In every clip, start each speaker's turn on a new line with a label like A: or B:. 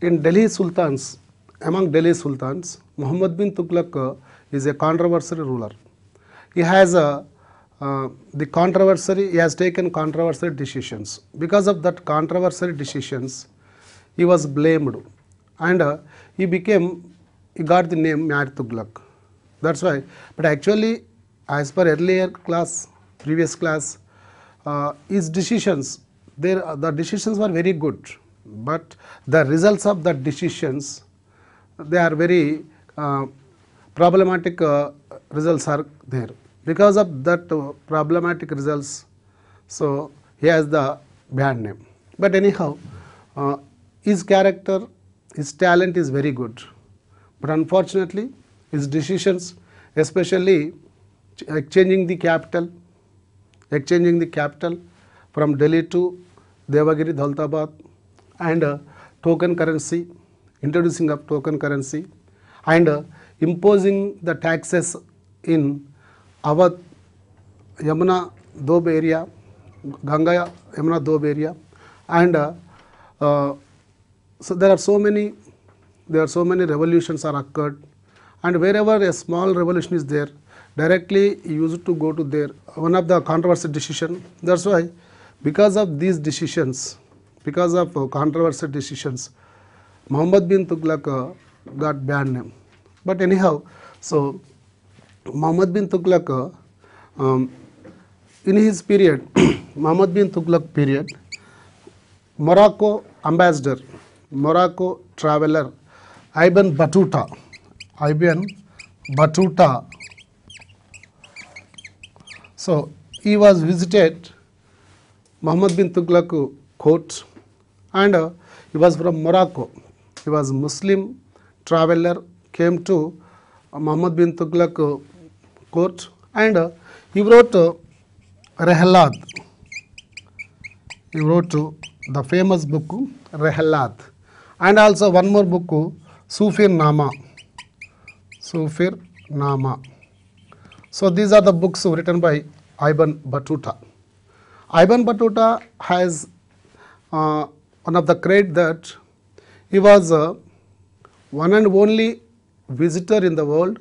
A: in Delhi Sultans, among Delhi Sultans, Muhammad bin Tughlaq is a controversial ruler. He has he has taken controversial decisions. Because of that controversial decisions, he was blamed, and he got the name Mad Tughlaq. That's why. But actually, as per earlier class, previous class, his decisions, the decisions were very good, but the results of the decisions, they are very problematic results are there. Because of that problematic results, so he has the bad name. But anyhow, his character, his talent is very good. But unfortunately, his decisions, especially exchanging the capital from Delhi to Devagiri, Daulatabad, and token currency, introducing of token currency, and imposing the taxes in Awadh, Yamuna Doab area, Ganga Yamuna Doab area, and so there are so many revolutions are occurred, and wherever a small revolution is there, directly used to go to there. One of the controversial decision. That's why, because of these decisions, because of controversial decisions, Muhammad bin Tughlaq got bad name. But anyhow, so Muhammad bin Tughlaq, in his period, Muhammad bin Tughlaq period, Morocco ambassador, Morocco traveler, Ibn Battuta, so he was visited Muhammad bin Tughlaq court, and he was from Morocco. He was Muslim traveler, came to Muhammad bin Tughlaq court, and he wrote Rihlat. He wrote the famous book Rihlat, and also one more book, Sufirnama. So these are the books written by Ibn Battuta. Ibn Battuta has one of the credit that he was one and only visitor in the world,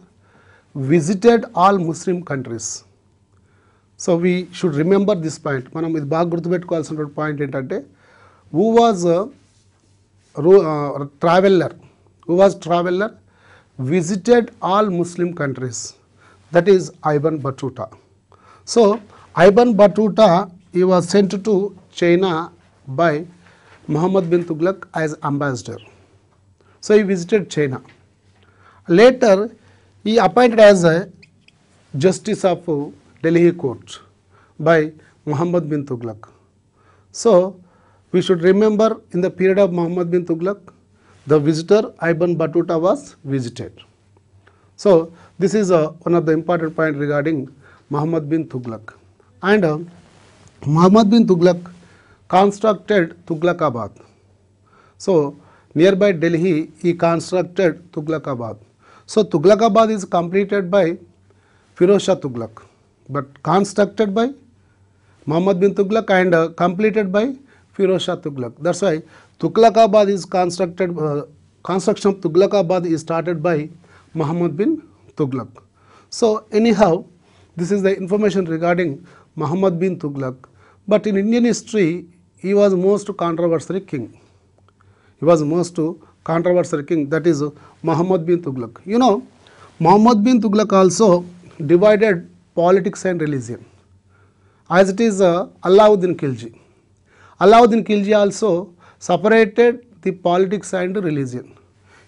A: visited all Muslim countries. So we should remember this point. మనం ఇది బాగా గుర్తుపెట్టుకోవాల్సిన point ఏంటంటే, who was traveler visited all Muslim countries. That is Ibn Battuta. So Ibn Battuta, he was sent to China by Muhammad bin Tughlaq as ambassador. So he visited China. Later he appointed as a justice of Delhi court by Muhammad bin Tughlaq. So we should remember, in the period of Muhammad bin Tughlaq, the visitor Ibn Battuta was visited. So this is one of the important point regarding Muhammad bin Tughlaq. And Muhammad bin Tughlaq constructed Tughlaqabad. So nearby Delhi, he constructed Tughlaqabad. So Tughlaqabad is completed by Firoz Shah Tughlaq, but constructed by Muhammad bin Tughlaq and completed by Firoz Shah Tughlaq. That's why Tughlaqabad is constructed. Construction of Tughlaqabad is started by Muhammad bin Tughlaq. So anyhow, this is the information regarding Muhammad bin Tughlaq. But in Indian history, he was most controversial king. He was most controversial king. That is Muhammad bin Tughlaq. You know, Muhammad bin Tughlaq also divided politics and religion, as it is Alauddin Khilji. Alauddin Khilji also separated the politics and religion.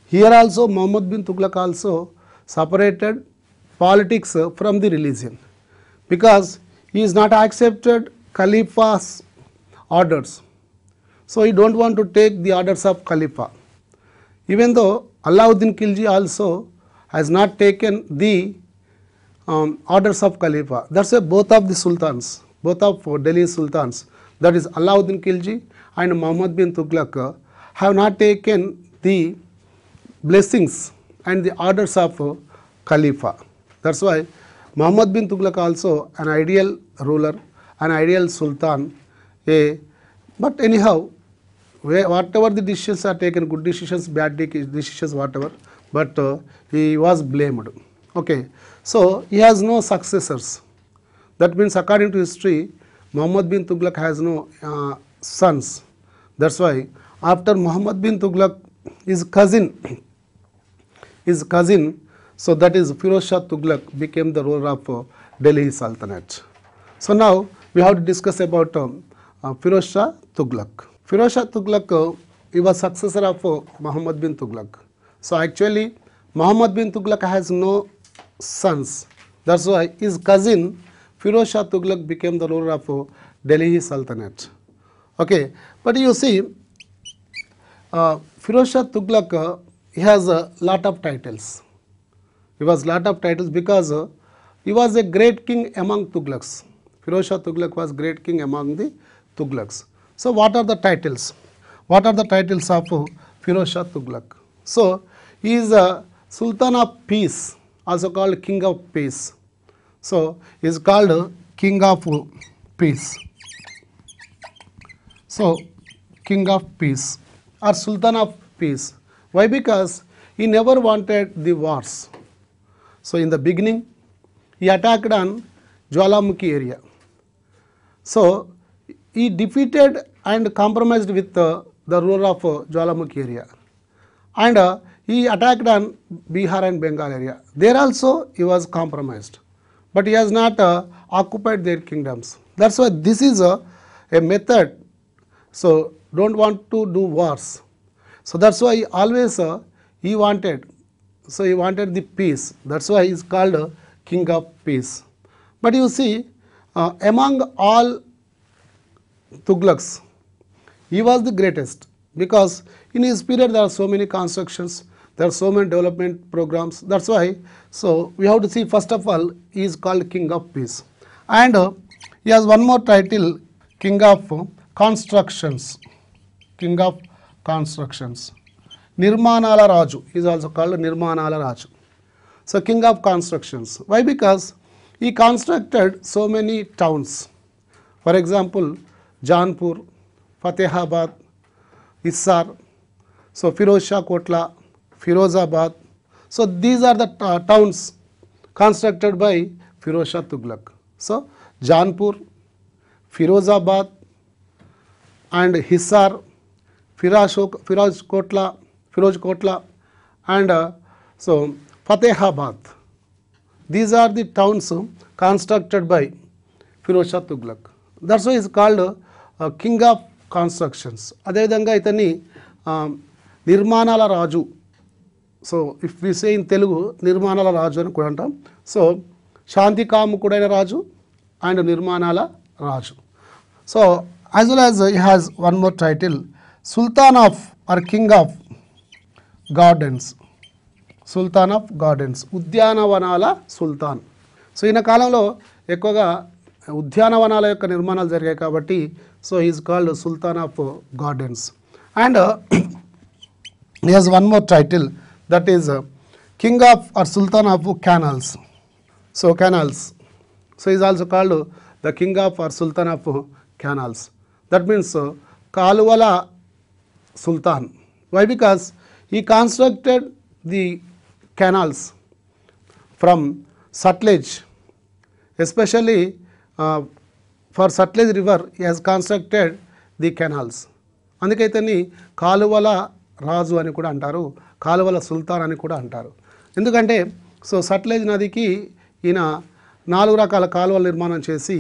A: Here also Muhammad bin Tughlaq also separated politics from the religion, because he is not accepted Khalifa's orders. So he don't want to take the orders of Khalifa. Even though Alauddin Khilji also has not taken the orders of Khalifa. That's why both of the sultans, both of Delhi sultans, that is Alauddin Khilji and Muhammad bin Tughlaq, have not taken the blessings and the orders of Khalifa. That's why Muhammad bin Tughlaq also an ideal ruler, an ideal sultan. But anyhow, whatever the decisions are taken, good decisions, bad decisions, whatever, but he was blamed. Okay, so he has no successors. That means according to history, Muhammad bin Tughlaq has no sons. That's why after Muhammad bin Tughlaq, his cousin, so that is Firoz Shah Tughlaq, became the ruler of Delhi Sultanate. So now we have to discuss about Firoz Shah Tughlaq. Firoz Shah Tughlaq, he was successor of Muhammad bin Tughlaq. So actually Muhammad bin Tughlaq has no sons. That's why his cousin Firoz Shah Tughlaq became the ruler of Delhi Sultanate. Okay, but you see, Firoz Shah Tughlaq, he has a lot of titles. He was lot of titles because he was a great king among Tughlaqs. Firoz Shah Tughlaq was great king among the Tughlaqs. So what are the titles? What are the titles of Firoz Shah Tughlaq? So he is a Sultan of Peace, also called King of Peace. So he is called King of Peace. So King of Peace or Sultan of Peace. Why? Because he never wanted the wars. So in the beginning, he attacked on Jwalamukhi area. So he defeated and compromised with the ruler of Jwalamukhi area. And he attacked on Bihar and Bengal area. There also he was compromised. But he has not occupied their kingdoms. That's why this is a method. So don't want to do wars. So that's why always he wanted. So he wanted the peace. That's why he is called King of Peace. But you see, among all Tughlaqs, he was the greatest because in his period there are so many constructions, there are so many development programs. That's why, so we have to see, first of all, he is called King of Peace. And he has one more title, King of Constructions. King of Constructions. Nirmanala Raju is also called Nirmanala Raju. So King of Constructions. Why? Because he constructed so many towns. For example, Janpur, Fatehabad, Hisar, so Firoz Shah Kotla, Firozabad. So these are the towns constructed by Firoz Shah Tughlaq. So Janpur, Firozabad and Hisar, Firoz Kotla and so Fatehabad. These are the towns constructed by Firoz Shah Tughlaq. That's why he is called King of Constructions. అదేవిధంగా ఇతన్ని నిర్మాణాల రాజు. So if we say in Telugu నిర్మాణాల రాజు అని కూడా అంటాం. So శాంతికాముకుడైన రాజు అండ్ నిర్మాణాల రాజు. So as well as he has one more title, Sultan of or King of Gardens. Sultan of gardens, ఉద్యానవనాల సుల్తాన్. సో ఈయన కాలంలో ఎక్కువగా ఉద్యానవనాల యొక్క నిర్మాణాలు జరిగాయి కాబట్టి so is called sultan of gardens. And he has one more title, that is King of or Sultan of Canals. So canals. So he is also called the King of or Sultan of Canals. That means Kaluvala Sultan. Why? Because he constructed the canals from Sutlej, especially for Sutlej river he has constructed the canals. అందుకే ఇతన్ని కాలువల రాజు అని కూడా అంటారు, కాలువల సుల్తాన్ అని కూడా అంటారు. ఎందుకంటే సో సట్లెజ్ నదికి ఈయన 4 రకాల కాలువల నిర్మాణం చేసి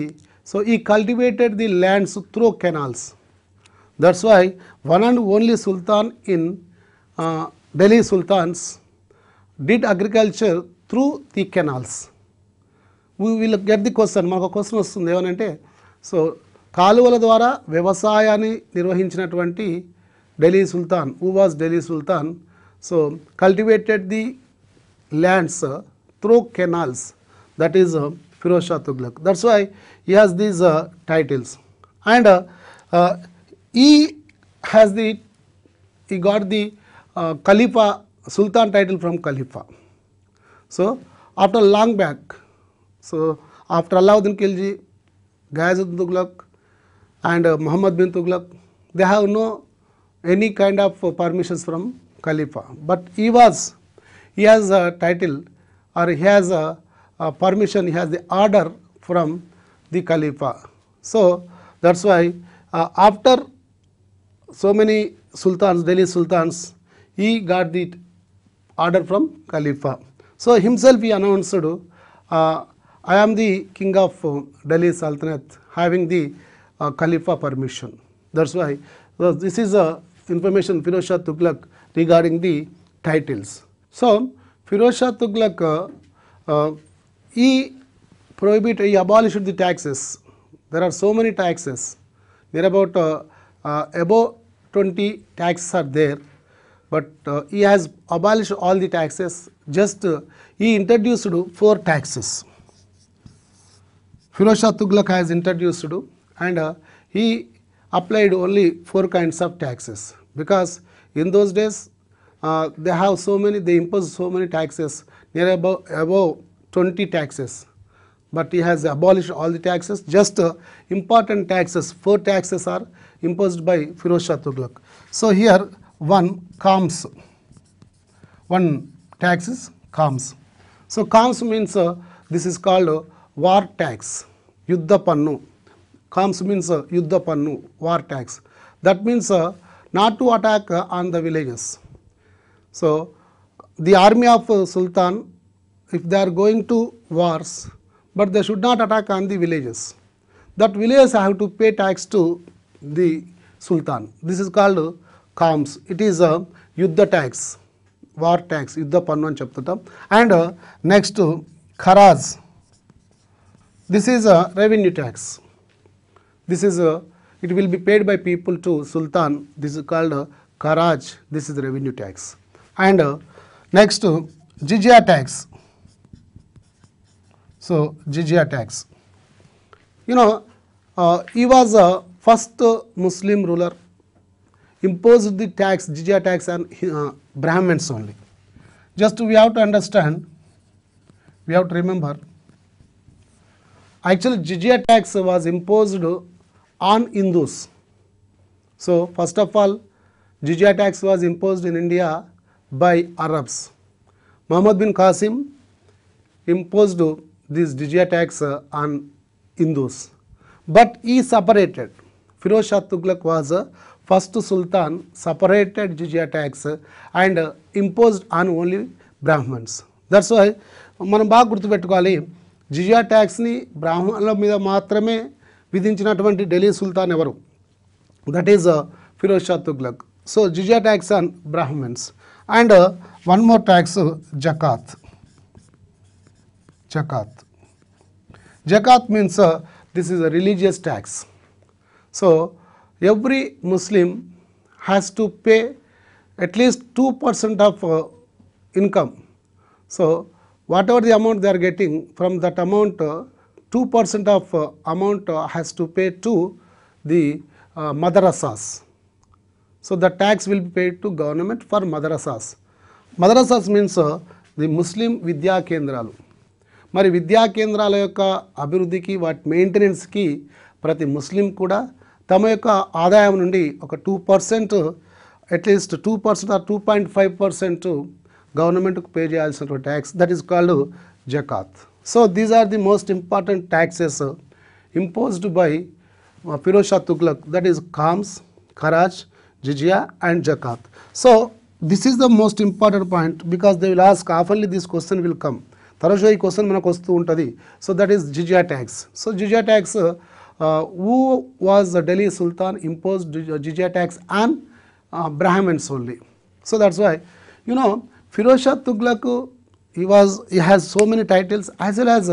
A: సో ఈ cultivated the lands through canals. That's why one and only sultan in Delhi Sultans did agriculture through the canals. We will get the question. మనకు క్వశ్చన్ వస్తుంది ఏమనంటే సో కాలువల ద్వారా వ్యవసాయాన్ని నిర్వహించినటువంటి ఢిల్లీ సుల్తాన్, who was Delhi Sultan, so cultivated the lands through canals, that is Firoz Shah Tughlaq. That's why he has these titles. And he got the Khalifa Sultan title from Khalifa. So after long back, so after Alauddin Khilji, Ghayazuddin Tughlaq and Muhammad bin Tughlaq, they have no any kind of permissions from Khalifa, but he has a title, or he has a permission, he has the order from the Khalifa. So that's why after so many sultans, Delhi sultans, he got the order from Khalifa. So himself he announced, I am the king of Delhi Sultanate, having the Khalifa permission. That's why this is information Firoz Shah Tughlaq regarding the titles. So Firoz Shah Tughlaq he abolished the taxes. There are so many taxes. There are about 20 taxes are there, but he has abolished all the taxes. Just he introduced 4 taxes. Firoz Shah Tughlaq has introduced, and he applied only 4 kinds of taxes, because in those days they impose so many taxes, near above 20 taxes, but he has abolished all the taxes. Just important taxes, 4 taxes are imposed by Firoz Shah Tughlaq. So here one tax is Khams. So Khams means this is called war tax, Yuddha Pannu. Khams means Yuddha Pannu, war tax. That means not to attack on the villages. So the army of Sultan, if they are going to wars, but they should not attack on the villages, that villages have to pay tax to the Sultan. This is called Khams. It is a Yuddha tax, war tax, Yuddha Pannu అని చెప్తుంటాం. And next Kharaj. This is a revenue tax. This is it will be paid by people to Sultan. This is called Kharaj. This is the revenue tax. And next Jizya tax. So Jizya tax. You know, he was a first Muslim ruler, imposed the tax, Jizya tax, on Brahmins only. Just we have to understand, we have to remember, actually Jizya tax was imposed on Hindus. So first of all, Jizya tax was imposed in India by Arabs. Muhammad bin Qasim imposed this Jizya tax on Hindus, but he separated. Firoz Shah Tughlaq was first Sultan, separated Jizya tax and imposed on only Brahmins. That's why మనం బాగా గుర్తుపెట్టుకోవాలి, జిజియా ట్యాక్స్ని బ్రాహ్మణుల మీద మాత్రమే విధించినటువంటి ఢిల్లీ సుల్తాన్ ఎవరు? That is Firoz Shah Tughlaq. So జిజియా tax on Brahmins. And one more tax జకాత్. Jakat means this is a religious tax. So every Muslim has to pay at least 2% of income. So whatever the amount they are getting, from that amount 2% of amount has to pay to the madrasas. So the tax will be paid to government for madrasas. Madrasas means the Muslim Vidya Kendralu. మరి విద్యా కేంద్రాల యొక్క అభివృద్ధికి, వాటి మెయింటెనెన్స్కి ప్రతి ముస్లిం కూడా తమ యొక్క ఆదాయం నుండి ఒక 2%, అట్లీస్ట్ 2% ఆర్ 2.5% గవర్నమెంట్కు పే చేయాల్సిన ట్యాక్స్, దట్ ఈస్ కాల్డ్ జకాత్. So these are the most important taxes imposed by Firoz Shah Tughlaq, that is Khams, Kharaj, Jizya and Zakat. So this is the most important point, because they will ask, oftenly this question will come. తరచుగా ఈ question మనకు వస్తూ ఉంటుంది. So that is jizya tax. So జిజియా tax, who was the Delhi Sultan imposed jizya tax on Brahmins only. So that's why, you know, Firoz Shah Tughlaq, he has so many titles, as well as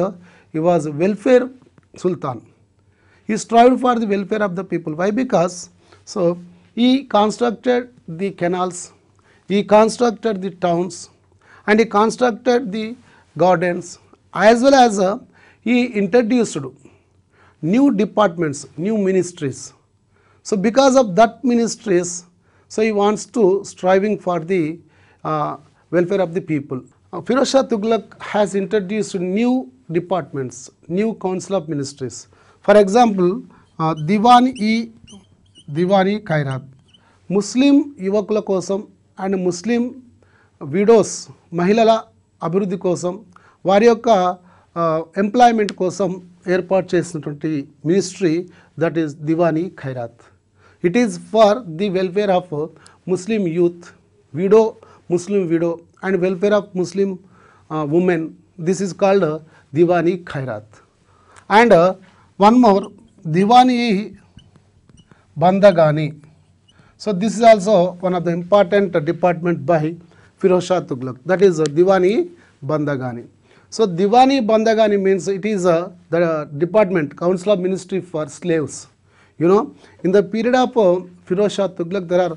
A: he was welfare Sultan. He strived for the welfare of the people. Why? Because so he constructed the canals, he constructed the towns, and he constructed the gardens, as well as he introduced new departments, new ministries. So because of that ministries, so he wants to striving for the welfare of the people. Firoz Shah Tughlaq has introduced new departments, new council of ministries. For example, Diwan-e Khairat, ముస్లిం యువకుల కోసం and Muslim widows మహిళల అభివృద్ధి కోసం వారి యొక్క employment కోసం ఏర్పాటు చేసినటువంటి ministry that is Diwani Khairat. It is for the welfare of Muslim youth, Muslim widow and welfare of Muslim women. This is called Diwani Khairat. And one more, Diwani Bandagani. So this is also one of the important department by Firoz Shah Tughlaq, that is Diwani Bandagani. So Diwani Bandagani means it is the department, Council of Ministry for slaves. You know, in the period of Firoz Shah Tughlaq there are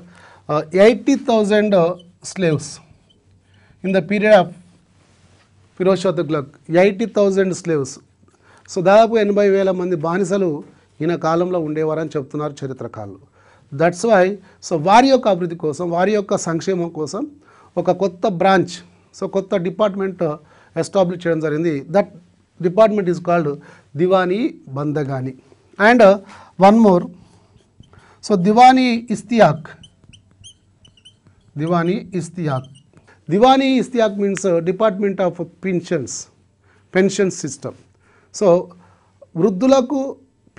A: 80,000 slaves. In the period of Firoz Shah Tughlaq 80,000 slaves. So దాదాపు 80,000 మంది బానిసలు ఈయన కాలంలో ఉండేవారని చెప్తున్నారు చరిత్రకారులు. That's why so వారి యొక్క అభివృద్ధి కోసం, వారి యొక్క సంక్షేమం కోసం ఒక కొత్త బ్రాంచ్, సో కొత్త డిపార్ట్మెంట్ ఎస్టాబ్లిష్ చేయడం జరిగింది. That department is called Diwani Bandagani. And one more, so Diwani Istiaq. Diwani Istiaq means department of pension system. So వృద్ధులకు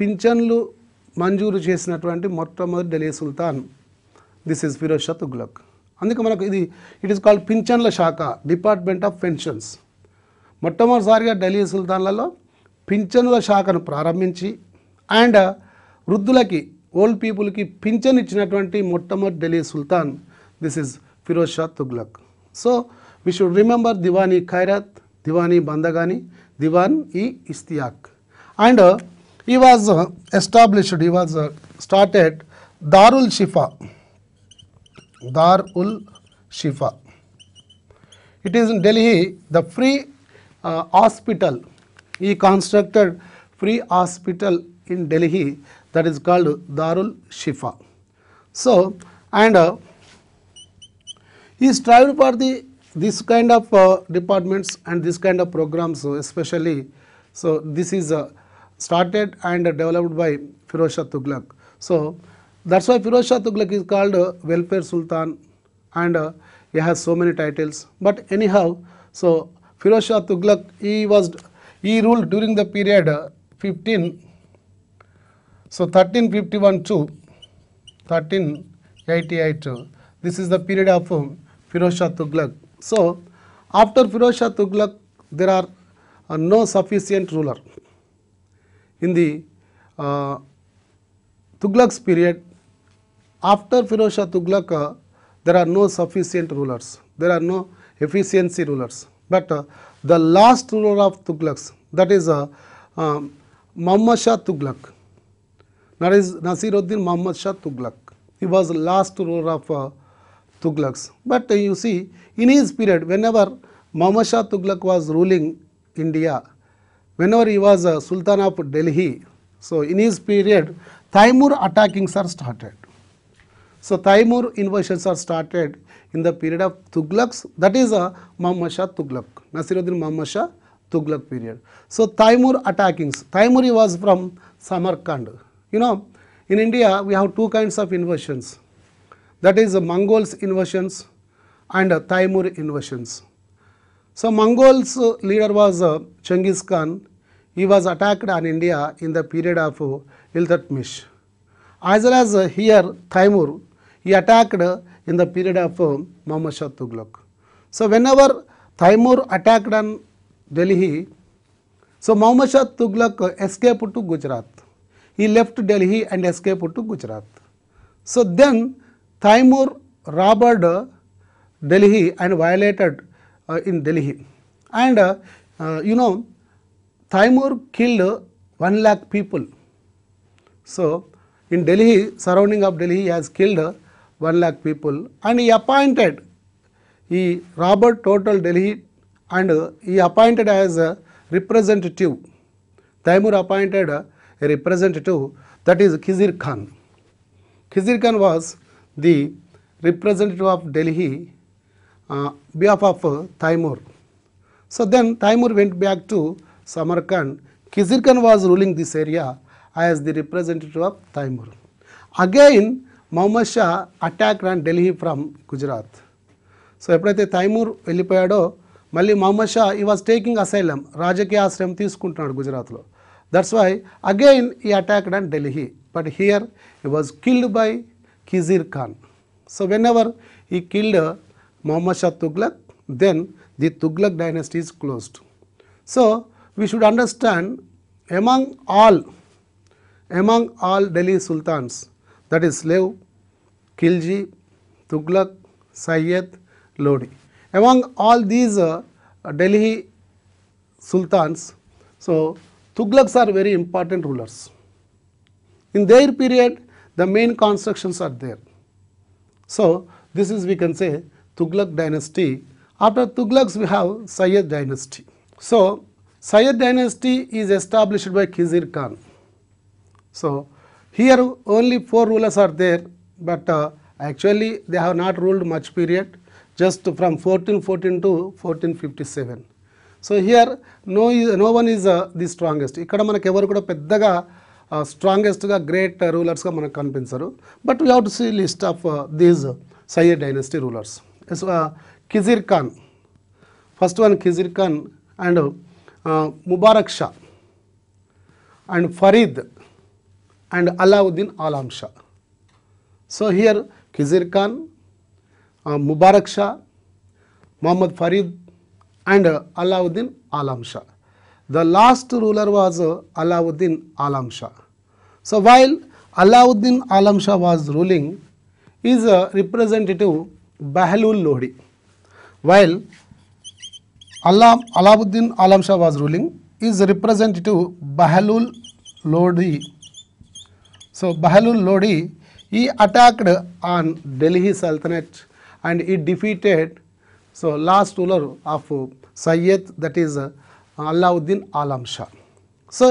A: పింఛన్లు మంజూరు చేసినటువంటి మొట్టమొదటి Delhi sultan this is Firoz Shah Tughlaq. అందుకే మనకు ఇట్ ఈస్ కాల్డ్ పింఛన్ల శాఖ, డిపార్ట్మెంట్ ఆఫ్ పెన్షన్స్. మొట్టమొదటిసారిగా ఢిల్లీ సుల్తాన్లలో పింఛనుల శాఖను ప్రారంభించి అండ్ వృద్ధులకి, ఓల్డ్ పీపుల్కి పింఛన్ ఇచ్చినటువంటి మొట్టమొదటి Delhi sultan this is Firoz Shah Tughlaq. So we should remember Diwani Khairat, Diwani Bandagani, Diwan-i-Istiaq. And he was started Darul Shifa. It is in Delhi, the free hospital. He constructed free hospital in Delhi that is called Darul Shifa. So and he strived for this kind of departments and this kind of programs, especially. So this is started and developed by Firoz Shah Tughlaq. So that's why Firoz Shah Tughlaq is called welfare sultan, and he has so many titles. But anyhow, so Firoz Shah Tughlaq, he ruled during the period 1351 to 1388. This is the period of Firoz Shah Tughlaq. So after Firoz Shah Tughlaq there are no sufficient ruler. In the Tughlaq's period, after Firoz Shah Tughlaq, there are no sufficient rulers, there are no efficiency rulers. But the last ruler of Tughlaqs, that is Muhammad Shah Tughlaq, that is Nasiruddin Muhammad Shah Tughlaq. He was the last ruler of Tughlaqs. But you see, in his period, whenever Muhammad Shah Tughlaq was ruling India, whenever he was Sultan of Delhi, so in his period Taimur attackings are started. So Taimur invasions are started in the period of Tughlaqs, that is Muhammad Shah Tughlaq, Nasiruddin Muhammad Shah Tughlaq period. So Taimur attackings, Taimur was from Samarkand. You know, in India we have two kinds of invasions, that is Mongols invasions and Taimur invasions. So Mongols leader was Genghis Khan. He was attacked on India in the period of Iltutmish. As well as here Taimur, he attacked in the period of Muhammad Shah Tughlaq. So whenever Taimur attacked on Delhi, so Muhammad Shah Tughlaq escaped to Gujarat. He left Delhi and escaped to Gujarat. So then Taimur robbed Delhi and violated in Delhi, and you know, Taimur killed 1 lakh people. So in Delhi, surrounding of Delhi, he has killed 1 lakh people, and he robbed total Delhi, and he appointed as a representative. Taimur appointed a representative, that is Khizr Khan. Khizr Khan was the representative of Delhi behalf of Taimur. So then Taimur went back to Samarkand. Khizr Khan was ruling this area as the representative of Taimur. Again Muhammad Shah attacked on Delhi from Gujarat. So ఎప్పుడైతే తైమూర్ వెళ్ళిపోయాడో మళ్ళీ మహమ్మద్ షా ఈ was taking asylum, రాజకీయ ఆశ్రయం తీసుకుంటున్నాడు గుజరాత్లో. That's why again he attacked on Delhi, but here he was killed by Khizr Khan. So whenever he killed Muhammad Shah Tughlaq, then the Tughlaq dynasty is closed. So we should understand among all Delhi sultans, that is Slave, Khilji, Tughlaq, Sayyid, Lodi, among all these Delhi sultans, so Tughlaqs are very important rulers. In their period the main constructions are there. So this is, we can say, Tughlaq dynasty. After Tughlaqs we have Sayyid dynasty. So Sayyid dynasty is established by Khizr Khan. So here only 4 rulers are there, but actually they have not ruled much period, just from 1414 to 1457. So here no one is the strongest. ఇక్కడ మనకు ఎవరు కూడా పెద్దగా స్ట్రాంగెస్ట్గా great రూలర్స్గా మనకు కనిపించరు. But we have to see list of these Sayyid dynasty rulers. Khizr Khan, first one Khizr Khan, and Mubarak Shah, and Farid, and Alauddin Alam Shah. So here Khizr Khan, Mubarak Shah, Muhammad Farid, and Alauddin Alam Shah. The last ruler was Alauddin Alam Shah. So while Alauddin Alam Shah was ruling, his representative Bahlul Lodi, while Alauddin Alam Shah was ruling, his representative Bahlul Lodi. So Bahlul Lodi, he attacked on Delhi Sultanate and he defeated last ruler of Sayyid, that is Alauddin Alam Shah. So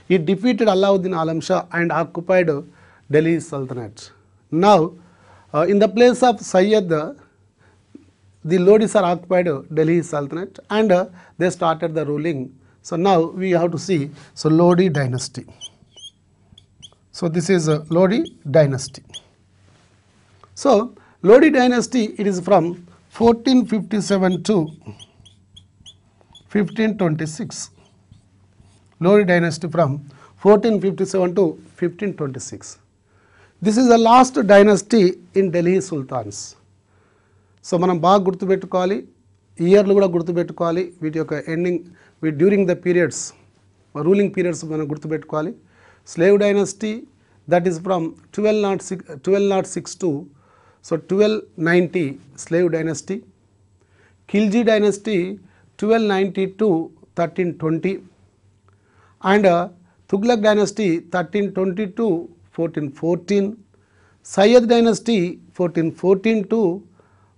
A: he defeated Alauddin Alam Shah and occupied Delhi Sultanate. Now in the place of Sayyid, the Lodis are occupied Delhi Sultanate and they started the ruling. So now we have to see Lodi dynasty. So this is Lodi dynasty. So Lodi dynasty, it is from 1457 to 1526. Lodi dynasty from 1457 to 1526. This is the last dynasty in Delhi Sultans. So మనం బాగా గుర్తుపెట్టుకోవాలి, ఇయర్లు కూడా గుర్తుపెట్టుకోవాలి, వీటి యొక్క ending during the periods, ruling periods మనం గుర్తుపెట్టుకోవాలి. Slave dynasty, that is from 1206 to 1290 slave dynasty. Khilji dynasty 1290 to 1320, and Tughlaq dynasty 1320 to 1414, Sayyid dynasty 1414 to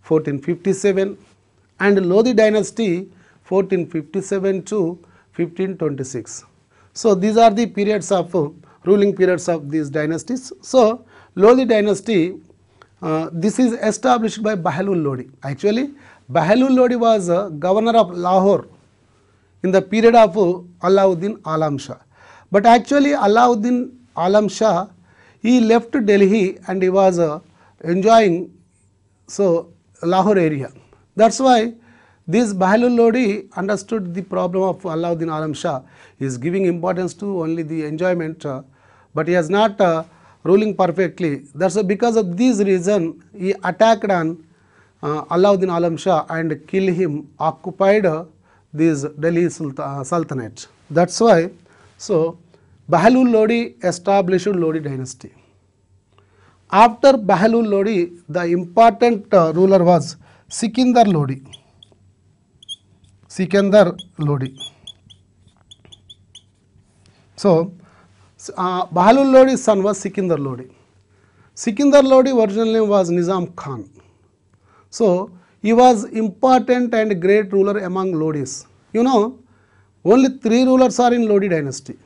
A: 1457, and Lodi dynasty 1457 to 1526. So these are the periods of ruling periods of these dynasties. So Lodi dynasty, this is established by Bahlul Lodi. Actually Bahlul Lodi was governor of Lahore in the period of Alauddin Alam Shah, but actually Alauddin Alam Shah, he left Delhi and he was enjoying Lahore area. That's why this Bahlul Lodi understood the problem of Alauddin Alam Shah. He is giving importance to only the enjoyment, but he has not ruling perfectly. That's why because of this reason he attacked on Alauddin Alam Shah and killed him, occupied this Delhi Sultanate. That's why Bahlul Lodi established Lodi dynasty. After Bahlul Lodi, the important ruler was Sikandar Lodi. So Bahlul Lodi's son was Sikandar Lodi. Sikandar Lodi original name was Nizam Khan. So he was important and great ruler among Lodis. You know, only 3 rulers are in Lodi dynasty.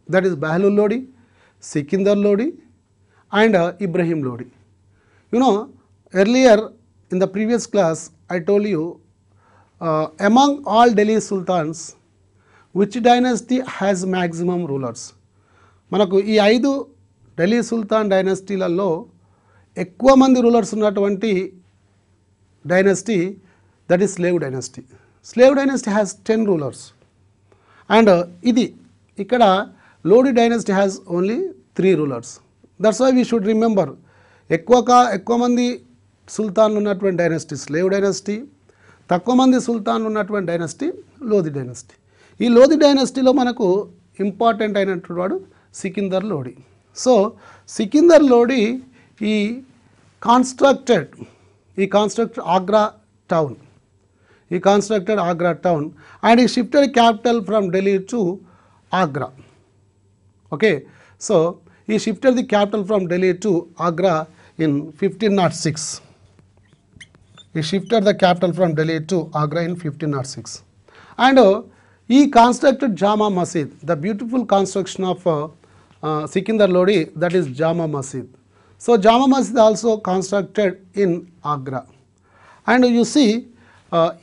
A: That is Bahlul Lodi, Sikandar Lodi, and Ibrahim Lodi. You know, earlier in the previous class I told you among all Delhi sultans, which dynasty has maximum rulers? మనకు ఈ 5 ఢిల్లీ సుల్తాన్ డైనస్టీలలో ఎక్కువ మంది rulers ఉన్నటువంటి dynasty, that is slave dynasty. Slave dynasty has 10 rulers. And ఇది ఇక్కడ Lodi dynasty has only 3 rulers. That's why we should remember ఎక్కువ మంది సుల్తాన్లు ఉన్నటువంటి డైనస్టీ స్లేవ్ డైనస్టీ, తక్కువ మంది సుల్తాన్లు ఉన్నటువంటి డైనస్టీ లోధి డైనస్టీ. ఈ లోధి డైనస్టీలో మనకు ఇంపార్టెంట్ అయినటువంటి వాడు సికిందర్ లోడి. సో సికిందర్ లోడి ఈ constructed Agra town. He constructed Agra town and he shifted capital from Delhi to Agra. Okay, so he shifted the capital from Delhi to Agra in 1506. He shifted the capital from Delhi to Agra in 1506. And he constructed Jama Masjid, the beautiful construction of Sikindar Lodi, that is Jama Masjid. So Jama Masjid also constructed in Agra. And you see,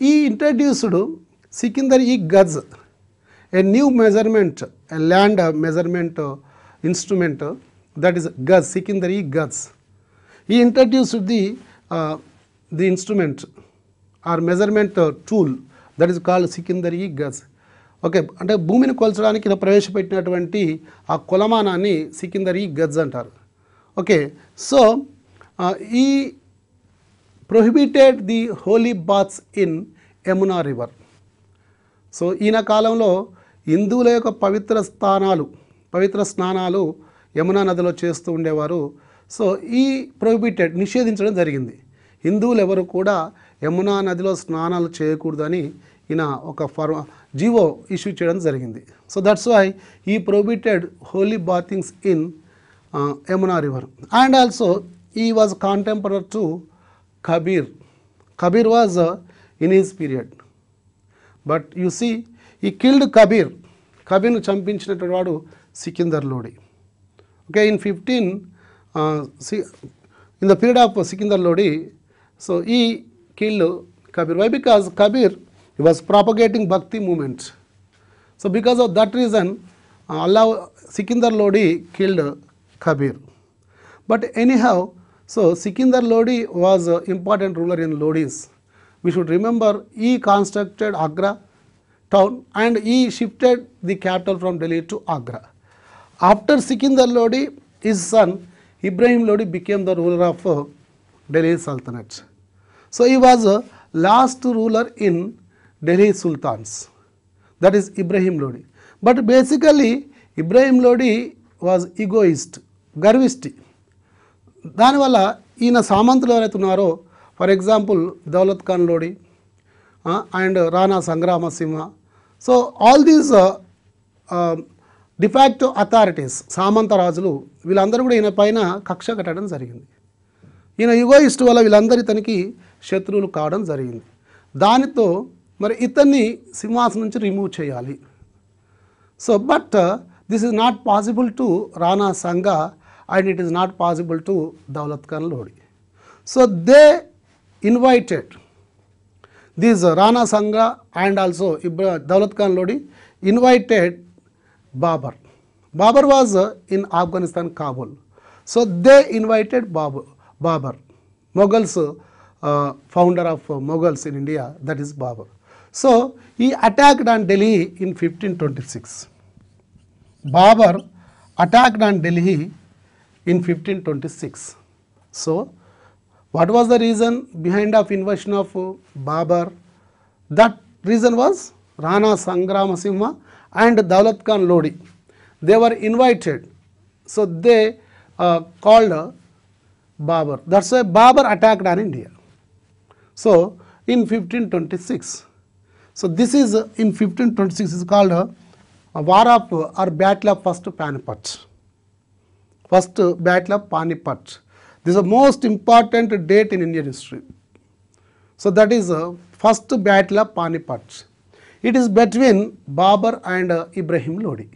A: he introduced Sikindar-e-Gaz, a new measurement, a land measurement instrument, that is Gaz, Sikindar-e-Gaz. He introduced the instrument or measurement tool, that is called Sikindar-e-Gaz. Okay, అంటే భూమిని కొలచడానికి ఇలా ప్రవేశపెట్టినటువంటి ఆ కొలమానాన్ని సికిందర్-e-Gaz అంటారు. Okay, so ఈ prohibited the holy baths in Yamuna river. So ఈయన కాలంలో హిందువుల యొక్క పవిత్ర స్నానాలు యమునా నదిలో చేస్తూ ఉండేవారు. సో ఈ ప్రొహిబిటెడ్ నిషేధించడం జరిగింది. హిందువులు ఎవరు కూడా యమునా నదిలో స్నానాలు చేయకూడదని ఈయన ఒక జీవో ఇష్యూ చేయడం జరిగింది. So that's why he prohibited holy bathings in Yamuna river. And also he was contemporary to Kabir. Kabir was in his period. But you see, he killed Kabir. Kabir nu champinchiనటువంటి వాడు Sikandar Lodi. Okay, in in the period of Sikindar Lodi, so he killed Kabir. Why? Because Kabir, he was propagating Bhakti movement. So because of that reason, Sikindar Lodi killed Kabir. But anyhow, so Sikindar Lodi was an important ruler in Lodis. We should remember he constructed Agra town and he shifted the capital from Delhi to Agra. After Sikindar Lodi, his son Ibrahim Lodi became the ruler of Delhi Sultanate. So he was the last ruler in Delhi Sultans, that is Ibrahim Lodi. But basically Ibrahim Lodi was egoist, గర్విష్టి. దానివల్ల ఈయన సామంతులు ఎవరైతే ఉన్నారో, for example Daulat Khan Lodi and Rana Sangramasimha, so all these de facto authorities, సామంత రాజులు, వీళ్ళందరూ కూడా ఈయన పైన కక్ష కట్టడం జరిగింది. ఈయన యుగోయిస్ట్ వల్ల వీళ్ళందరూ ఇతనికి శత్రువులు కావడం జరిగింది. దానితో మరి ఇతన్ని సింహాసనం నుంచి రిమూవ్ చేయాలి. So but this is not possible to Rana Sanga and it is not possible to Daulat Khan Lodi. So they invited these Rana Sangha and also Daulat Khan Lodi invited Babur. Babur was in Afghanistan, Kabul. So they invited Babur, Mughals, founder of Mughals in India, that is Babur. So he attacked on Delhi in 1526. Babur attacked on Delhi in 1526. So what was the reason behind of invasion of Babur? That reason was Rana Sangramasimha and Daulat Khan Lodi. They were invited. So they called Babur. That's why Babur attacked on India. So in 1526. So this is in 1526 is called War of or Battle of First Panipat. First Battle of Panipat. This is the most important date in Indian history. So that is first Battle of Panipat. It is between Babur and Ibrahim Lodi.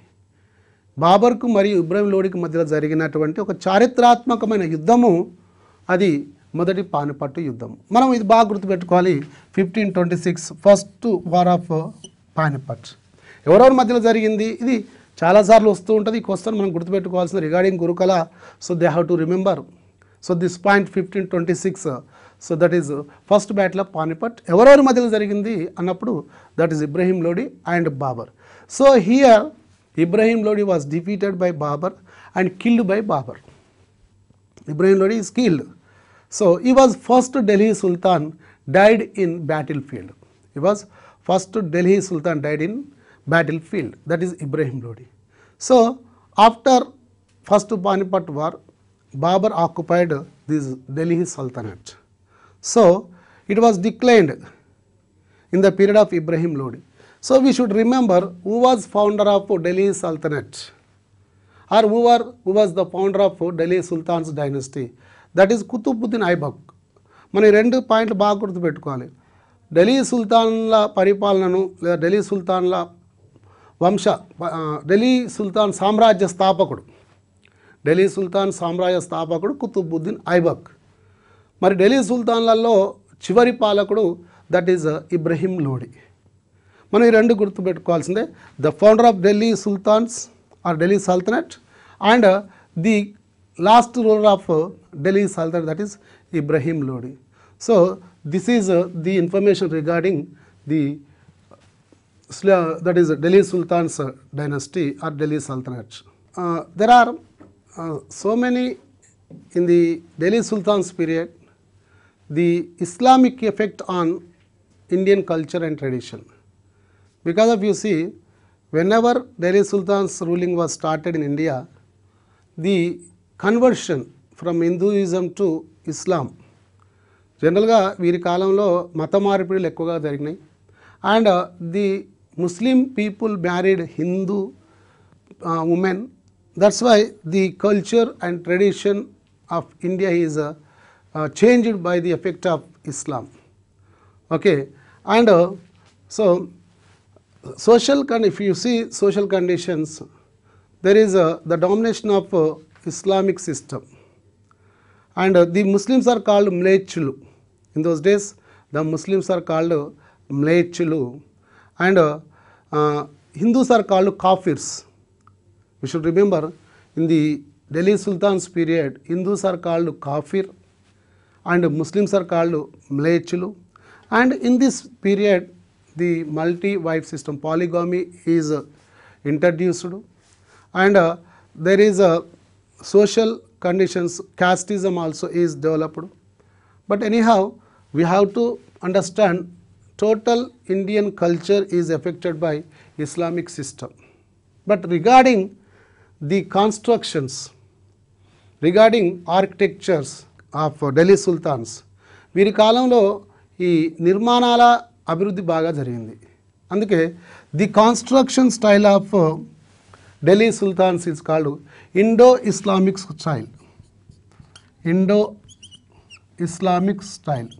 A: బాబర్కు మరియు ఇబ్రాహిం లోడికి మధ్యలో జరిగినటువంటి ఒక చారిత్రాత్మకమైన యుద్ధము, అది మొదటి పానిపట్టు యుద్ధం. మనం ఇది బాగా గుర్తుపెట్టుకోవాలి. 1526 ఫస్ట్ వార్ ఆఫ్ పానిపట్ ఎవరెవరి మధ్యలో జరిగింది, ఇది చాలాసార్లు వస్తూ ఉంటుంది. ఈ క్వశ్చన్ మనం గుర్తుపెట్టుకోవాల్సిన రిగార్డింగ్ గురుకల. So they have to remember. So this point 1526, so that is first battle of Panipat. Evaravari madhyalo jarigindi annappudu, that is Ibrahim Lodi and Babur. So here Ibrahim Lodi was defeated by Babur and killed by Babur. Ibrahim Lodi is killed. So he was first Delhi Sultan, died in battlefield. He was first Delhi Sultan, died in battlefield. That is Ibrahim Lodi. So after first Panipat war, Babur occupied this Delhi Sultanate. So it was declined in the period of Ibrahim Lodi. So we should remember who was founder of Delhi Sultanate, or who was the founder of Delhi Sultan's dynasty. That is Qutbuddin Aibak. మన రెండు పాయింట్లు బాగా గుర్తుపెట్టుకోవాలి. ఢిల్లీ సుల్తాన్ల పరిపాలనను లేదా ఢిల్లీ సుల్తాన్ల ఢిల్లీ సుల్తాన్ సామ్రాజ్య స్థాపకుడు, ఢిల్లీ సుల్తాన్ సామ్రాజ్య స్థాపకుడు కుతుబుద్దీన్ ఐబక్. మరి ఢిల్లీ సుల్తాన్లలో చివరి పాలకుడు దట్ ఈజ్ ఇబ్రహీం లోడి. మనం ఈ రెండు గుర్తుపెట్టుకోవాల్సిందే. The founder of Delhi sultans or Delhi sultanate and the last ruler of Delhi sultanate, that is Ibrahim Lodi. So this is the information regarding the that is Delhi Sultan's dynasty or Delhi Sultanate. There are so many in the Delhi Sultan's period, the Islamic effect on Indian culture and tradition. Because of, you see, whenever Delhi Sultan's ruling was started in India, the conversion from Hinduism to Islam జనరల్గా వీరి కాలంలో మత మార్పిడులు ఎక్కువగా జరిగినాయి. And the Muslim people married Hindu women. That's why the culture and tradition of India is changed by the effect of Islam. Okay. And so if you see social conditions, there is the domination of Islamic system. And the Muslims are called Mlechulu. In those days, the Muslims are called Mlechulu, and Hindus are called Kafirs. We should remember, in the Delhi Sultan's period, Hindus are called Kafir, and Muslims are called Mlechulu. And in this period, the multi-wife system, polygamy, is introduced, and there is a social conditions, casteism also is developed. But anyhow, we have to understand total Indian culture is affected by Islamic system. But regarding the constructions, regarding architectures of Delhi Sultans, వీరి కాలంలో ఈ నిర్మాణాల అభివృద్ధి బాగా జరిగింది. అందుకే the construction style of Delhi Sultans is called Indo-Islamic style. Indo-Islamic style.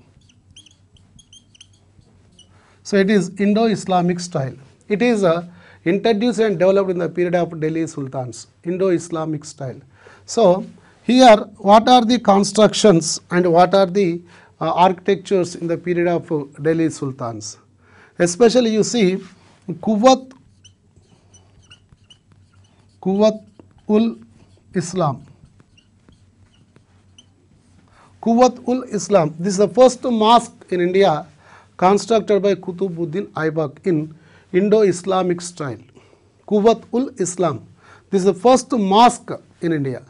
A: So it is Indo-Islamic style. It is introduced and developed in the period of Delhi Sultans. Indo-Islamic style. So here, what are the constructions and what are the architectures in the period of Delhi Sultans? Especially you see Quwwat-ul-Islam. Quwwat-ul-Islam. This is the first mosque in India constructed by Qutbuddin Aibak in Indo-Islamic style. Quwwat-ul-Islam. This is the first mosque in India.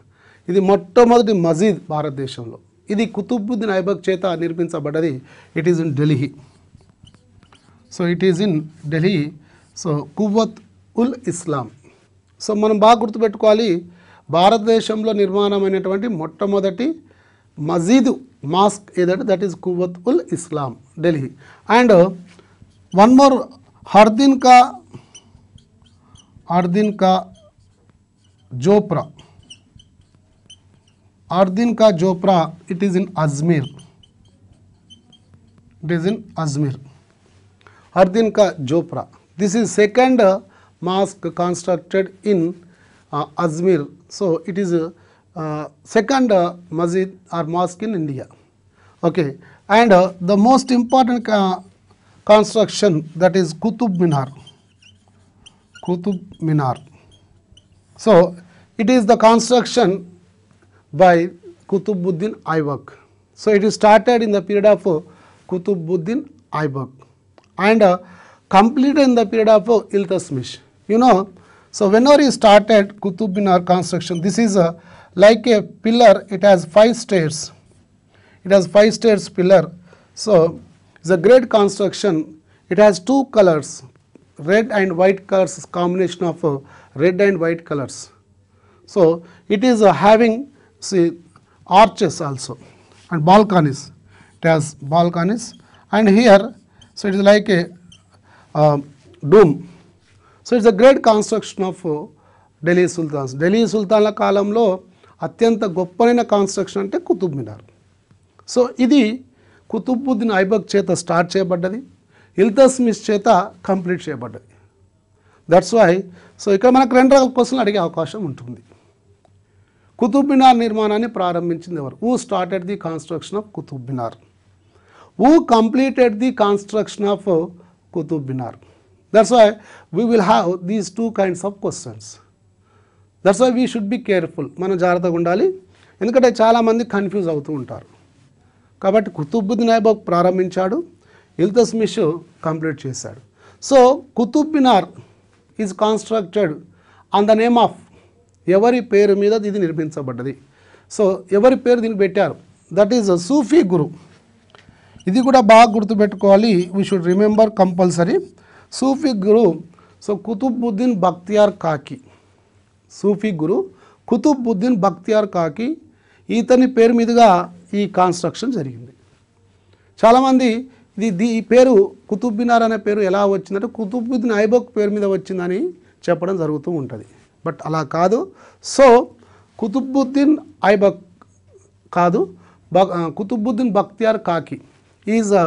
A: ఇది మొట్టమొదటి మసీద్ భారతదేశంలో. ఇది కుతుబుద్దీన్ ఐబక్ చేత నిర్మించబడ్డది. It is in Delhi. So it is in Delhi. So Quwwat-ul-Islam. So మనం బాగా గుర్తుపెట్టుకోవాలి, భారతదేశంలో నిర్మాణమైనటువంటి మొట్టమొదటి మసీదు మాస్క్ ఏదంటే that is Quwwat-ul-Islam, Delhi. And one more, Hardin ka Jhonpra, it is in Ajmer. It is in Ajmer. Hardin ka Jopra. This is second mosque constructed in Ajmer. So it is second masjid or mosque in India. Okay, and the most important construction, that is Qutub Minar. So it is the construction by Qutbuddin Aybak. So it is started in the period of Qutbuddin Aybak and completed in the period of Iltutmish. You know, so whenever he started Qutub Minar construction, this is like a pillar, it has 5 stairs. It has 5 stairs pillar. So it's a great construction. It has 2 colors, red and white colors, combination of red and white colors. So it is having, see, arches also and balconies. It has balconies and here, so it is like a dome. So it's a great construction of Delhi Sultans. Delhi Sultanల కాలంలో అత్యంత గొప్పైన construction అంటే కుతుబ్ మినార్. So ఇది కుతుబుద్దీన్ ఐబక్ చేత start చేయబడ్డది, Iltutmish చేత complete చేయబడ్డది. That's why so ఇక్కడ మనకు 2 రకాల క్వశ్చన్లు అడిగే అవకాశం ఉంటుంది. కుతుబ్ మినార్ నిర్మాణాన్ని ప్రారంభించింది ఎవరు? Who started the construction of Qutub Minar? Who completed the construction of Qutub Minar? That's why we will have these 2 kinds of questions. That's why we should be careful. మనం జాగ్రత్తగా ఉండాలి, ఎందుకంటే చాలామంది కన్ఫ్యూజ్ అవుతూ ఉంటారు. కాబట్టి కుతుబుద్దీన్ ఐబక్ ప్రారంభించాడు, ఇల్తుత్మిష్ కంప్లీట్ చేశాడు. So Qutub Minar is constructed on the name of, ఎవరి పేరు మీద ఇది నిర్మించబడ్డది. సో ఎవరి పేరు దీన్ని పెట్టారు? That is Sufi guru. ఇది కూడా బాగా గుర్తుపెట్టుకోవాలి, we should remember compulsory. Sufi guru, so Qutbuddin Bakhtiyar Kaki. Sufi గురు కుతుబుద్దీన్ బక్తియార్ కాకి, ఇతని పేరు మీదుగా ఈ కన్స్ట్రక్షన్ జరిగింది. చాలామంది ఈ పేరు కుతుబ్ మినార్ అనే పేరు ఎలా వచ్చిందంటే కుతుబుద్దీన్ ఐబక్ పేరు మీద వచ్చిందని చెప్పడం జరుగుతూ ఉంటుంది. బట్ అలా కాదు. సో కుతుబుద్దీన్ ఐబక్ కాదు, Qutbuddin Bakhtiyar Kaki is a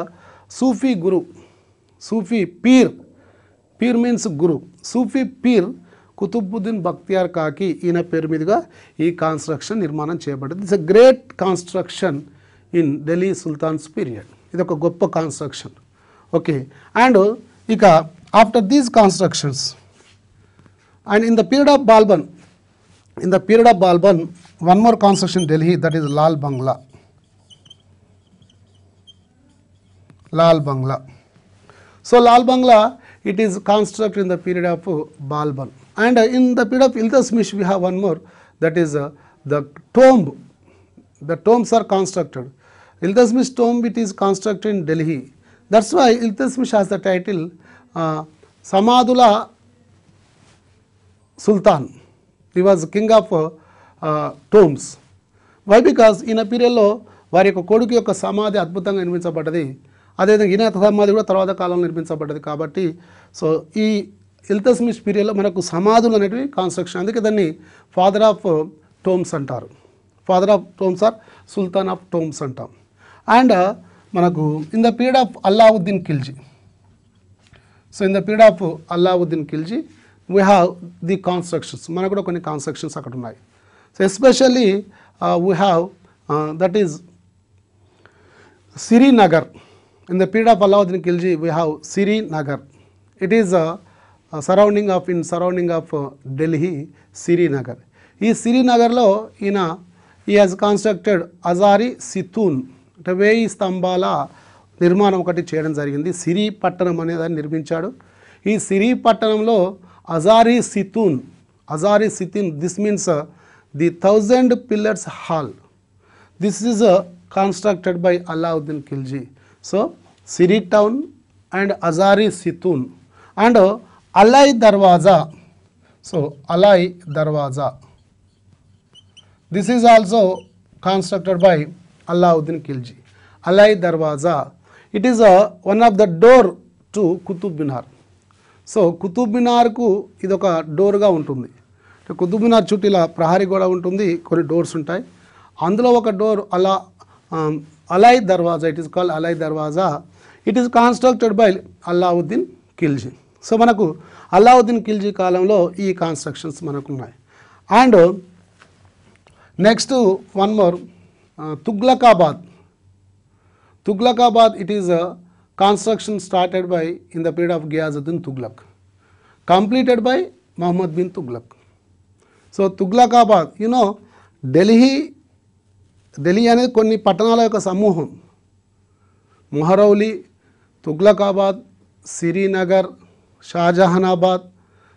A: Sufi guru, Sufi pir. Pir means guru. Sufi pir Qutbuddin Bakhtiyar Kaki, ఈయన పేరు మీదుగా ఈ కన్స్ట్రక్షన్ నిర్మాణం చేయబడింది. It's a great construction in Delhi sultans period. ఇది ఒక గొప్ప కన్స్ట్రక్షన్. ఓకే, అండ్ ఇక after these constructions and in the period of Balban, one more construction Delhi, that is Lal Bangla. So Lal Bangla, it is constructed in the period of Balban, and in the period of Iltutmish we have one more, that is the tomb. The tombs are constructed. Iltutmish tomb, it is constructed in Delhi. That's why Iltutmish has the title Samadula Sultan. He was king of tombs. Why? Because in a period లో వారి యొక్క కొడుకు యొక్క సమాధి అద్భుతంగా నిర్మించబడ్డది. అదేవిధంగా ఈయన సమాధి కూడా తర్వాత కాలంలో నిర్మించబడ్డది. కాబట్టి సో ఈ ఇల్తుత్మిష్ పీరియడ్లో మనకు సమాధులు అనేటివి కన్స్ట్రక్షన్, అందుకే దాన్ని ఫాదర్ ఆఫ్ టోమ్స్ అంటారు. Father of tombs or sultan of tombs అంటాం. అండ్ మనకు in the period of Alauddin Khilji, so in the period of Alauddin Khilji we have the constructions. మనకు కూడా కొన్ని కన్స్ట్రక్షన్స్ అక్కడ ఉన్నాయి. So especially we have that is Srinagar. In the period of Alauddin Khilji, we have Srinagar. It is surrounding of Delhi, Srinagar. ఈ శ్రీనగర్లో ఈయన he has constructed Azari Situn, అంటే 1000 స్తంభాల నిర్మాణం ఒకటి చేయడం జరిగింది. సిరి పట్టణం అనే దాన్ని నిర్మించాడు. ఈ సిరి పట్టణంలో Hazari Sutun, this means the 1000 pillars hall. This is constructed by Alauddin Khilji. So Siri town and Azari Situn and Alai Darwaza. So Alai Darwaza, this is also constructed by Alauddin Khilji. Alai Darwaza, it is one of the door to Qutub Minar. So Qutub మినార్కు ఇది ఒక డోర్గా ఉంటుంది. కుతుబ్ మినార్ చుట్టూ ఇలా ప్రహరీ గోడ ఉంటుంది, కొన్ని డోర్స్ ఉంటాయి. అందులో ఒక door Alai Darwaza, it is called Alai Darwaza. It is constructed by Alauddin Khilji. So మనకు అల్లావుద్దీన్ ఖిల్జీ కాలంలో ఈ కన్స్ట్రక్షన్స్ మనకు ఉన్నాయి. And next one more, Tughlaqabad. It is a construction started by in the period of Ghiyazuddin Tughlaq, completed by Muhammad bin Tughlaq. So Tughlaqabad, you know, Delhi Delhi అనేది కొన్ని పట్టణాల యొక్క సమూహం. Mehrauli, Tughlaqabad, Sirinagar, Shahjahanabad,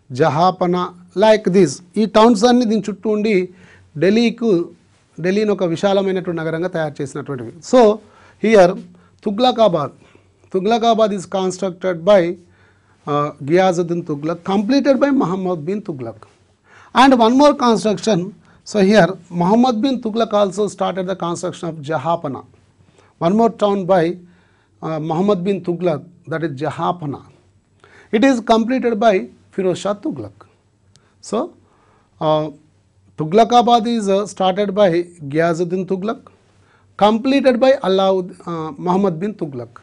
A: Jahanpanah, like this. ఈ టౌన్స్ అన్ని దీని చుట్టూ ఉండి ఢిల్లీని ఒక విశాలమైనటువంటి నగరంగా తయారు చేసినటువంటివి. So here Tughlaqabad is constructed by Ghiyasuddin Tughlaq, completed by Muhammad bin Tughlaq. And one more construction. So here Muhammad bin Tughlaq also started the construction of Jahapana. One more town by Muhammad bin Tughlaq, that is Jahapana. It is completed by Firoz Shah Tughlaq. So Tughlakabad is started by Ghiyazuddin Tughlaq, completed by Muhammad bin Tughlaq.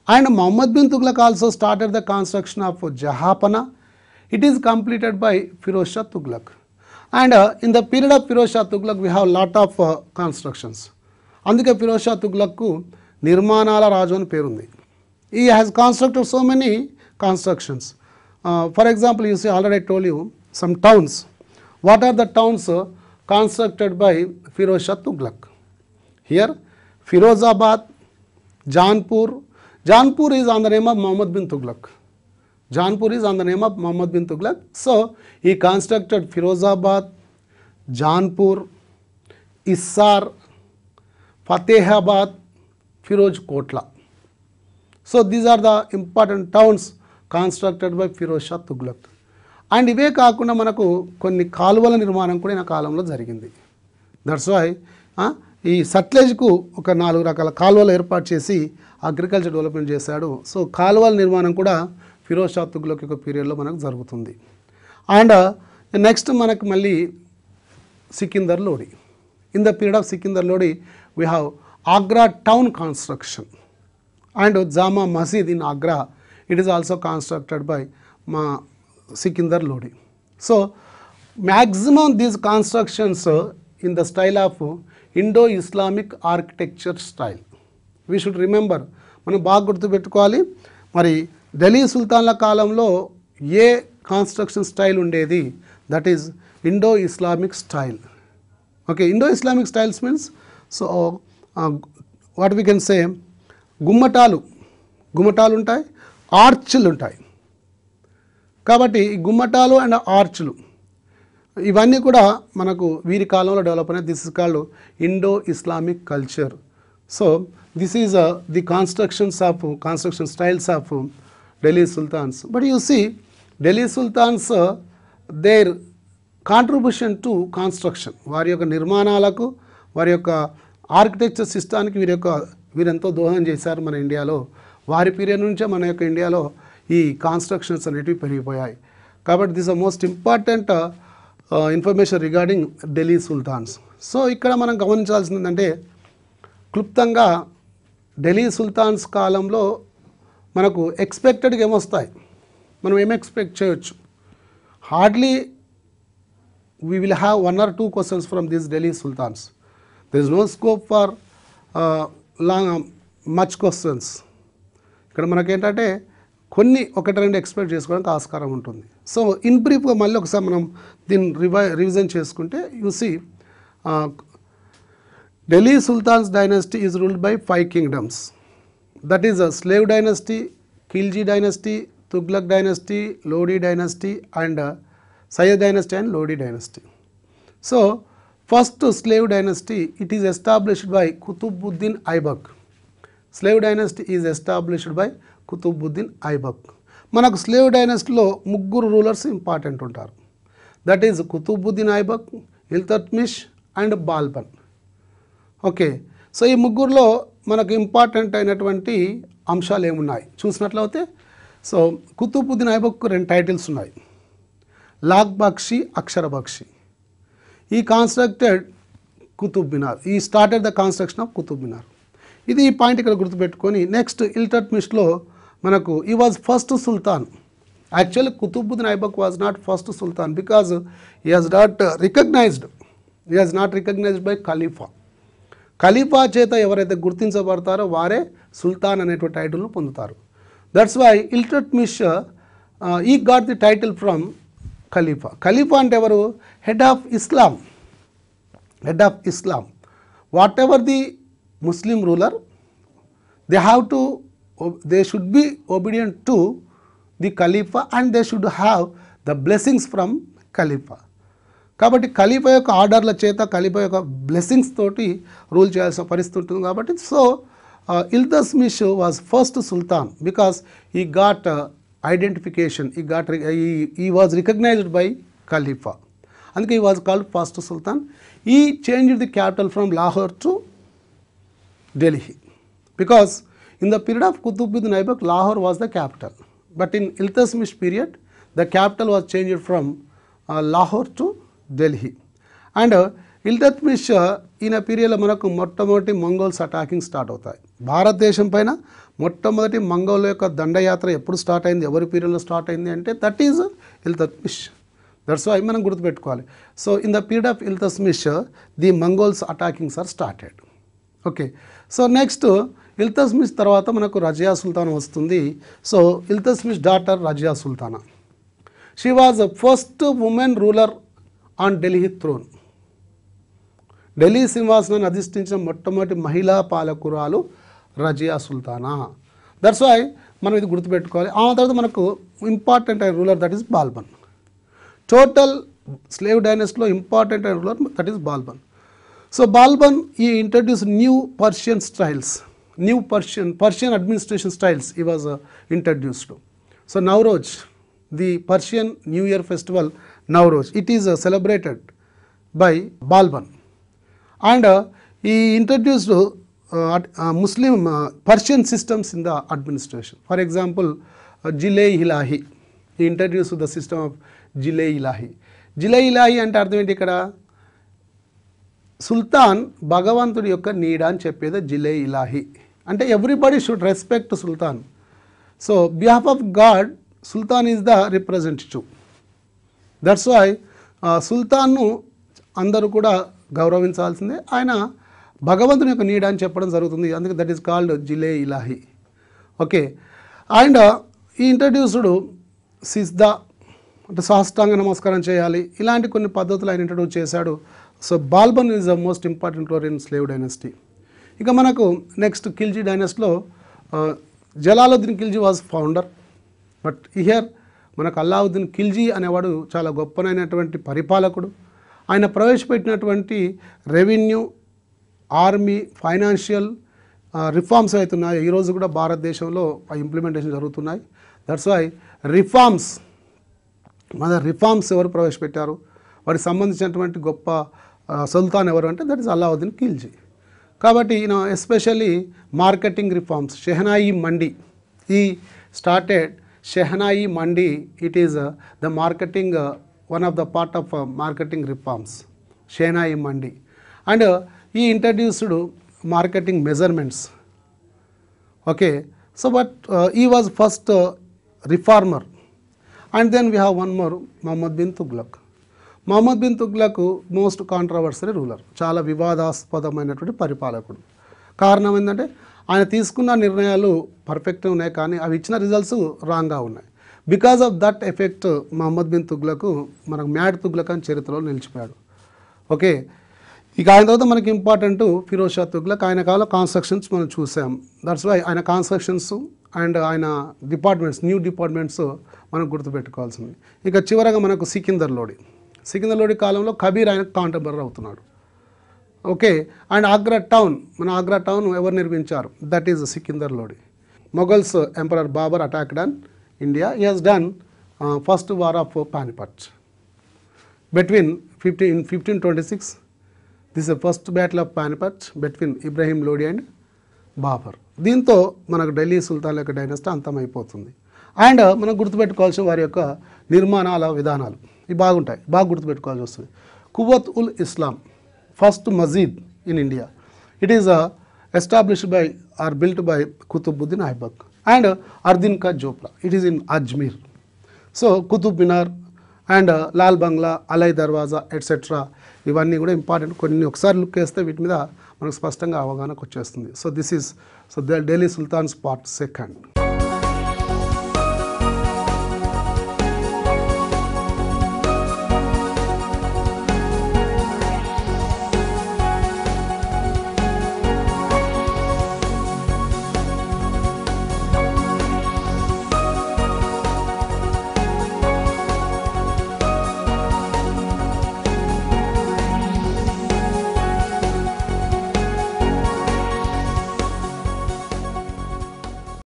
A: And Muhammad bin Tughlaq also started the construction of Jahapana. It is completed by Firoz Shah Tughlaq. And in the period of Firoz Shah Tughlaq, we have lot of constructions. అందుకే Firoz Shah Tughlaq కు నిర్మాణాల రాజు అని పేరుంది. He has constructed so many constructions. For example, you see, already I told you some towns. What are the towns constructed by Firoz Shah Tughlaq? Here, Firozabad, Janpur. Janpur is on the name of Muhammad bin Tughlaq. Janpur is on the name of Muhammad bin Tughlaq. So he constructed Firozabad, Janpur, Issar, Fatehabad, Firoz Kotla. So these are the important towns constructed by Firoz Shah Tughlaq. And ఇవే కాకుండా మనకు కొన్ని కాలువల నిర్మాణం కూడా ఈ కాలంలో జరిగింది. దట్స్ వై ఈ సట్లెజ్కు ఒక 4 రకాల కాలువలు ఏర్పాటు చేసి అగ్రికల్చర్ డెవలప్మెంట్ చేశాడు. సో కాలువల నిర్మాణం కూడా ఫిరోజ్ షా తుగ్లక్ యొక్క పీరియడ్లో మనకు జరుగుతుంది. అండ్ నెక్స్ట్ మనకు మళ్ళీ Sikandar Lodi. In the period of Sikandar Lodi we have Agra town construction and Jama Masjid in Agra. It is also constructed by Sikandar Lodi. So maximum these constructions in the style of Indo-Islamic architecture style. We should remember, మనం బాగా గుర్తుపెట్టుకోవాలి. మరి ఢిల్లీ సుల్తాన్ల కాలంలో ఏ construction style ఉండేది? That is Indo-Islamic style. Okay, Indo-Islamic styles means so what we can say గుమ్మటాలు ఉంటాయి, ఆర్చ్లు ఉంటాయి. కాబట్టి ఈ గుమ్మటాలు అండ్ ఆర్చ్లు ఇవన్నీ కూడా మనకు వీరి కాలంలో డెవలప్ అయినాయి. This is called Indo-Islamic culture. So this is the construction styles of Delhi Sultans. But you see, Delhi Sultans, their contribution to construction, వారి యొక్క నిర్మాణాలకు, వారి యొక్క ఆర్కిటెక్చర్ సిస్టానికి వీరెంతో దోహదం చేశారు మన ఇండియాలో. వారి పీరియడ్ నుంచే మన యొక్క ఇండియాలో ఈ కన్స్ట్రక్షన్స్ అనేటివి పెరిగిపోయాయి. కాబట్టి this are most important information regarding Delhi sultans. So ఇక్కడ మనం గమనించాల్సింది ఏంటంటే, క్లుప్తంగా ఢిల్లీ సుల్తాన్స్ కాలంలో మనకు ఎక్స్పెక్టెడ్గా ఏమొస్తాయి, మనం ఏం ఎక్స్పెక్ట్ చేయొచ్చు? Hardly we will have 1 or 2 questions from these Delhi sultans. There is no scope for much questions. ఇక్కడ మనకేంటంటే కొన్ని 1-2 ఎక్స్పెక్ట్ చేసుకోవడానికి ఆస్కారం ఉంటుంది. సో ఇన్ బ్రీఫ్గా మళ్ళీ ఒకసారి మనం దీన్ని రివిజన్ చేసుకుంటే, you see Delhi Sultan's dynasty is ruled by 5 kingdoms. That is a slave dynasty, Khilji dynasty, Tughlaq dynasty, Lodi dynasty, and Sayyid dynasty and Lodi dynasty. So first slave dynasty, it is established by Qutbuddin Aibak. Slave dynasty is established by Qutbuddin Aibak. Manaku slave dynasty lo 3 rulers important untaru. That is Qutbuddin Aibak, Iltutmish and Balban. Okay, so ఈ 3లో మనకు important అయినటువంటి అంశాలు ఏమున్నాయి చూసినట్లయితే, సో కుతుబుద్దీన్ ఐబక్కు 2 titles ఉన్నాయి, లాగ్ బక్షి, అక్షర బక్షి. He constructed Qutub Minar, he started the construction of Qutub Minar. ఇది ఈ పాయింట్ ఇక్కడ గుర్తుపెట్టుకొని, నెక్స్ట్ ఇల్తట్మిష్లో మనకు he was first sultan. Actually Qutbuddin Aibak was not first sultan because he has not recognized by ఖలీఫా. ఖలీఫా చేత ఎవరైతే గుర్తించబడతారో వారే సుల్తాన్ అనేటువంటి టైటిల్ను పొందుతారు. దట్స్ వై ఇల్తట్మిష్ ఈ గాట్ ది టైటిల్ ఫ్రమ్ ఖలీఫా. ఖలీఫా అంటే ఎవరు? Head of Islam. whatever the Muslim ruler, they should be obedient to the Khalifa and they should have the blessings from Khalifa. కాబట్టి ఖలీఫా యొక్క ఆర్డర్ల చేత ఖలీఫా యొక్క బ్లెస్సింగ్స్ తోటి రూల్ చేయాల్సిన పరిస్థితి ఉంటుంది కాబట్టి so Iltutmish was first sultan because he got identification he was recognized by Khalifa, అందుకే he was called first sultan. He change the capital from Lahore to Delhi because in the period of Qutbuddin Aibak Lahore was the capital, but in Iltutmish period the capital was changed from Lahore to Delhi. And Iltutmish ఈయన పీరియడ్లో మనకు మొట్టమొదటి Mongols attacking start అవుతాయి. భారతదేశం పైన మొట్టమొదటి Mongol యొక్క దండయాత్ర ఎప్పుడు స్టార్ట్ అయింది, ఎవరి పీరియడ్లో స్టార్ట్ అయింది అంటే that is Iltutmish. That's why మనం గుర్తుపెట్టుకోవాలి. So in the period of Iltutmish the Mongols attackings are started. Okay, so next Iltutmish తర్వాత మనకు రజియా సుల్తానా వస్తుంది. So Iltutmish daughter Razia Sultana, she was first women ruler on Delhi throne. Delhi సింహాసనాన్ని అధిష్ఠించిన మొట్టమొదటి మహిళా పాలకురాలు రజియా సుల్తానా. దట్స్ వై మనం ఇది గుర్తుపెట్టుకోవాలి. ఆ తర్వాత మనకు ఇంపార్టెంట్ అయిన ruler that is Balban. Total slave డైనస్టీలో ఇంపార్టెంట్ అయిన ruler that is Balban. So Balban he introduce new Persian styles, new Persian administration styles he was introduced. So Nowruz, the Persian New Year festival Nowruz, it is celebrated by Balban, and he introduced Muslim Persian systems in the administration. For example, Jile-i-Ilahi, he introduced the system of Jile-i-Ilahi. Jile-i-Ilahi అంటే అర్థం ఏంటి ఇక్కడ? సుల్తాన్ భగవంతుడి యొక్క నీడ అని చెప్పేది జిలే-ఇలాహి. అంటే everybody should respect sultan. So behalf of God sultan is the representative. That's why సుల్తాన్ను అందరూ కూడా గౌరవించాల్సిందే, ఆయన భగవంతుని యొక్క నీడ అని చెప్పడం జరుగుతుంది, అందుకే that is called Zil-e-Ilahi. Okay, and he introduced సిజ్దా అంటే సాష్టాంగ నమస్కారం చేయాలి, ఇలాంటి కొన్ని పద్ధతులు ఆయన ఇంట్రడ్యూస్ చేశాడు. So Balban is the most important ruler in slave dynasty. ఇక మనకు నెక్స్ట్ ఖిల్జీ డైనస్టీలో Jalaluddin Khilji was founder, but here మనకు అల్లావుద్దీన్ ఖిల్జీ అనేవాడు చాలా గొప్పనైనటువంటి పరిపాలకుడు. ఆయన ప్రవేశపెట్టినటువంటి రెవెన్యూ, ఆర్మీ, ఫైనాన్షియల్ రిఫార్మ్స్ అవుతున్నాయి, ఈరోజు కూడా భారతదేశంలో ఇంప్లిమెంటేషన్ జరుగుతున్నాయి. దట్స్ వై రిఫార్మ్స్, మన రిఫార్మ్స్ ఎవరు ప్రవేశపెట్టారు, వారికి సంబంధించినటువంటి గొప్ప సుల్తాన్ ఎవరు అంటే దట్ ఈస్ అల్లావుద్దీన్ ఖిల్జీ. కాబట్టి especially marketing reforms, Shahana i Mandi, he started Shahana i Mandi, it is the marketing one of the part of marketing reforms, Shahana i Mandi. And he introduced marketing measurements. Okay, so but he was first reformer. And then we have one more, Muhammad bin Tughlaq. Muhammad bin Tughlaq most controversial ruler, చాలా వివాదాస్పదమైనటువంటి పరిపాలకుడు. కారణం ఏంటంటే ఆయన తీసుకున్న నిర్ణయాలు పర్ఫెక్ట్గా ఉన్నాయి కానీ అవి ఇచ్చిన రిజల్ట్స్ రాంగ్గా ఉన్నాయి. Because of that effect Mohammad bin Tughlaq మనకు మ్యాడ్ తుగ్లక్ అని చరిత్రలో నిలిచిపోయాడు. ఓకే, ఇక ఆయన తర్వాత మనకి ఇంపార్టెంట్ ఫిరోజ్ షా తుగ్లక్. ఆయన కాలంలో కన్స్ట్రక్షన్స్ మనం చూసాం. దట్స్ వై ఆయన కన్స్ట్రక్షన్స్ అండ్ ఆయన డిపార్ట్మెంట్స్, న్యూ డిపార్ట్మెంట్స్ మనం గుర్తుపెట్టుకోవాల్సింది. ఇక చివరగా మనకు సికిందర్ లోడి. సికిందర్ లోడి కాలంలో కబీర్ ఆయన కాంటెంపరరీ అవుతున్నాడు. ఓకే, అండ్ ఆగ్రా టౌన్, మన ఆగ్రా టౌన్ ఎవరు నిర్మించారు, that is Sikandar Lodi. Mughals emperor Babur attacked on India. He has done first war of Panipat between 1526. This is first battle of Panipat between Ibrahim Lodi and Babur. దీంతో మనకు ఢిల్లీ సుల్తాన్ యొక్క డైనస్టీ అంతమైపోతుంది. అండ్ మనం గుర్తుపెట్టుకోవాల్సిన వారి యొక్క నిర్మాణాల విధానాలు ఇవి బాగుంటాయి, బాగా గుర్తుపెట్టుకోవాల్సి వస్తుంది. Quwwat ul Islam, first masjid in India. It is established by or built by Qutubuddin Aibak and Adhai Din ka Jhonpra. It is in Ajmer. So Qutub Minar and Lal Bangla, Alai Darwaza etcetera, ఇవన్నీ కూడా ఇంపార్టెంట్. కొన్ని ఒకసారి లుక్ వేస్తే వీటి మీద మనకు స్పష్టంగా అవగాహనకు వచ్చేస్తుంది. So this is Delhi sultans part second.